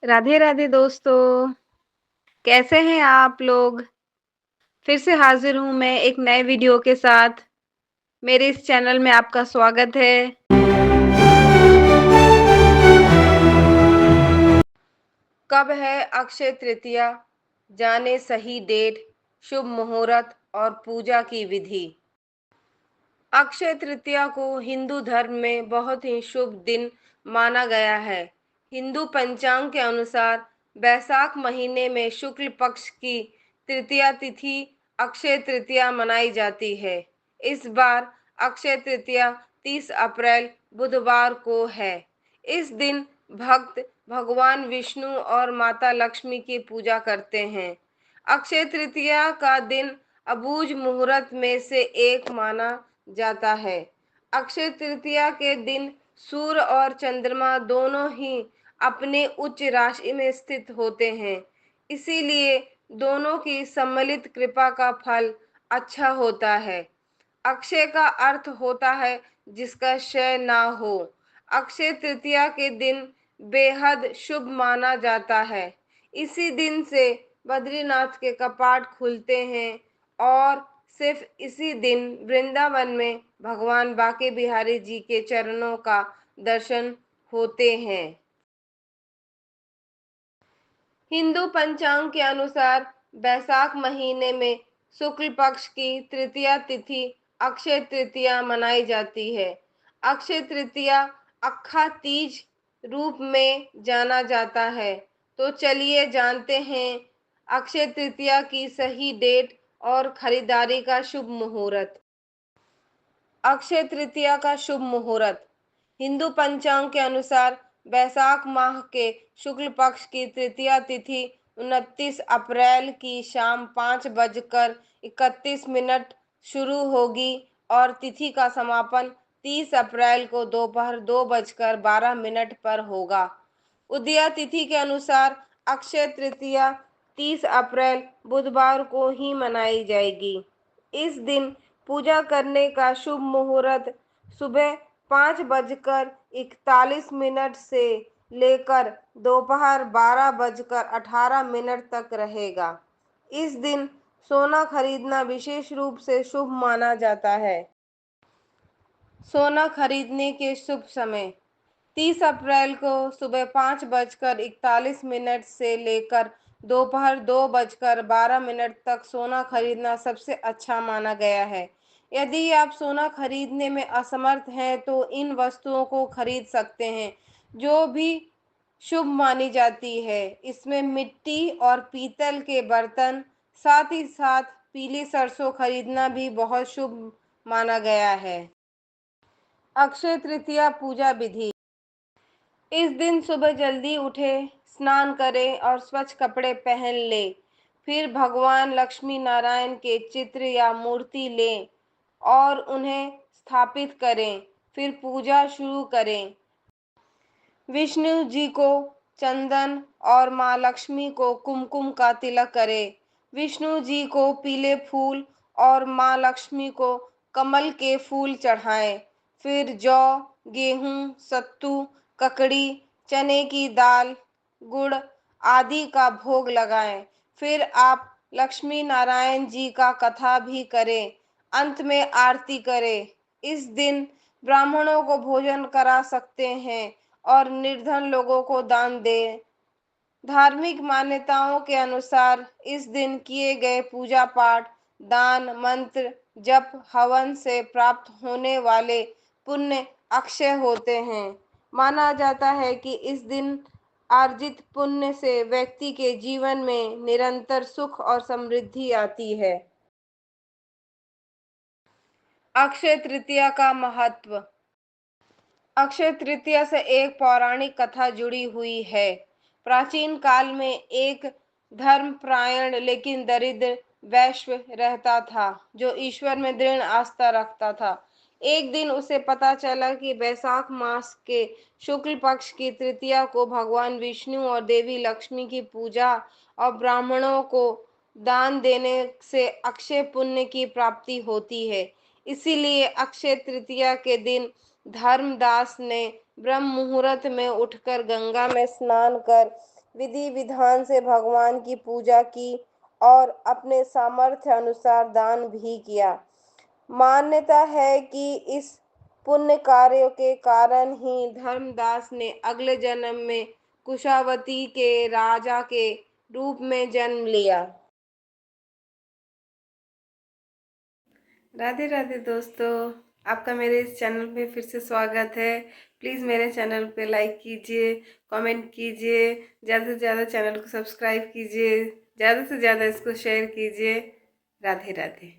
राधे राधे दोस्तों। कैसे हैं आप लोग? फिर से हाजिर हूं मैं एक नए वीडियो के साथ। मेरे इस चैनल में आपका स्वागत है। कब है अक्षय तृतीया? जाने सही डेट, शुभ मुहूर्त और पूजा की विधि। अक्षय तृतीया को हिंदू धर्म में बहुत ही शुभ दिन माना गया है। हिंदू पंचांग के अनुसार बैसाख महीने में शुक्ल पक्ष की तृतीया तिथि अक्षय तृतीया मनाई जाती है। इस बार अक्षय तृतीया 30 अप्रैल बुधवार को है। इस दिन भक्त भगवान विष्णु और माता लक्ष्मी की पूजा करते हैं। अक्षय तृतीया का दिन अबूझ मुहूर्त में से एक माना जाता है। अक्षय तृतीया के दिन सूर्य और चंद्रमा दोनों ही अपने उच्च राशि में स्थित होते हैं, इसीलिए दोनों की सम्मिलित कृपा का फल अच्छा होता है। अक्षय का अर्थ होता है जिसका क्षय ना हो। अक्षय तृतीया के दिन बेहद शुभ माना जाता है। इसी दिन से बद्रीनाथ के कपाट खुलते हैं और सिर्फ इसी दिन वृंदावन में भगवान बांके बिहारी जी के चरणों का दर्शन होते हैं। हिंदू पंचांग के अनुसार बैसाख महीने में शुक्ल पक्ष की तृतीया तिथि अक्षय तृतीया मनाई जाती है। अक्षय तृतीया अक्खा तीज रूप में जाना जाता है। तो चलिए जानते हैं अक्षय तृतीया की सही डेट और खरीदारी का शुभ मुहूर्त। अक्षय तृतीया का शुभ मुहूर्त। हिंदू पंचांग के अनुसार बैसाख माह के शुक्ल पक्ष की तृतीया तिथि 29 अप्रैल की शाम 5:31 शुरू होगी और तिथि का समापन 30 अप्रैल को दोपहर 2:12 पर होगा। उदया तिथि के अनुसार अक्षय तृतीया 30 अप्रैल बुधवार को ही मनाई जाएगी। इस दिन पूजा करने का शुभ मुहूर्त सुबह 5:41 से लेकर दोपहर 12:18 तक रहेगा। इस दिन सोना खरीदना विशेष रूप से शुभ माना जाता है। सोना खरीदने के शुभ समय 30 अप्रैल को सुबह 5:41 से लेकर दोपहर 2:12 तक सोना खरीदना सबसे अच्छा माना गया है। यदि आप सोना खरीदने में असमर्थ हैं तो इन वस्तुओं को खरीद सकते हैं जो भी शुभ मानी जाती है। इसमें मिट्टी और पीतल के बर्तन, साथ ही साथ पीली सरसों खरीदना भी बहुत शुभ माना गया है। अक्षय तृतीया पूजा विधि। इस दिन सुबह जल्दी उठें, स्नान करें और स्वच्छ कपड़े पहन लें। फिर भगवान लक्ष्मी नारायण के चित्र या मूर्ति लें और उन्हें स्थापित करें। फिर पूजा शुरू करें। विष्णु जी को चंदन और माँ लक्ष्मी को कुमकुम का तिलक करें। विष्णु जी को पीले फूल और माँ लक्ष्मी को कमल के फूल चढ़ाएं। फिर जौ, गेहूं, सत्तू, ककड़ी, चने की दाल, गुड़ आदि का भोग लगाएं। फिर आप लक्ष्मी नारायण जी का कथा भी करें। अंत में आरती करें। इस दिन ब्राह्मणों को भोजन करा सकते हैं और निर्धन लोगों को दान दें। धार्मिक मान्यताओं के अनुसार इस दिन किए गए पूजा पाठ, दान, मंत्र, जप, हवन से प्राप्त होने वाले पुण्य अक्षय होते हैं। माना जाता है कि इस दिन अर्जित पुण्य से व्यक्ति के जीवन में निरंतर सुख और समृद्धि आती है। अक्षय तृतीया का महत्व। अक्षय तृतीया से एक पौराणिक कथा जुड़ी हुई है। प्राचीन काल में एक धर्मपरायण लेकिन दरिद्र वैश्य रहता था जो ईश्वर में दृढ़ आस्था रखता था। एक दिन उसे पता चला कि बैसाख मास के शुक्ल पक्ष की तृतीया को भगवान विष्णु और देवी लक्ष्मी की पूजा और ब्राह्मणों को दान देने से अक्षय पुण्य की प्राप्ति होती है। इसीलिए अक्षय तृतीया के दिन धर्मदास ने ब्रह्म मुहूर्त में उठकर गंगा में स्नान कर विधि विधान से भगवान की पूजा की और अपने सामर्थ्य अनुसार दान भी किया। मान्यता है कि इस पुण्य कार्यों के कारण ही धर्मदास ने अगले जन्म में कुशावती के राजा के रूप में जन्म लिया। राधे राधे दोस्तों, आपका मेरे इस चैनल पे फिर से स्वागत है। प्लीज़ मेरे चैनल पे लाइक कीजिए, कमेंट कीजिए, ज़्यादा से ज़्यादा चैनल को सब्सक्राइब कीजिए, ज़्यादा से ज़्यादा इसको शेयर कीजिए। राधे राधे।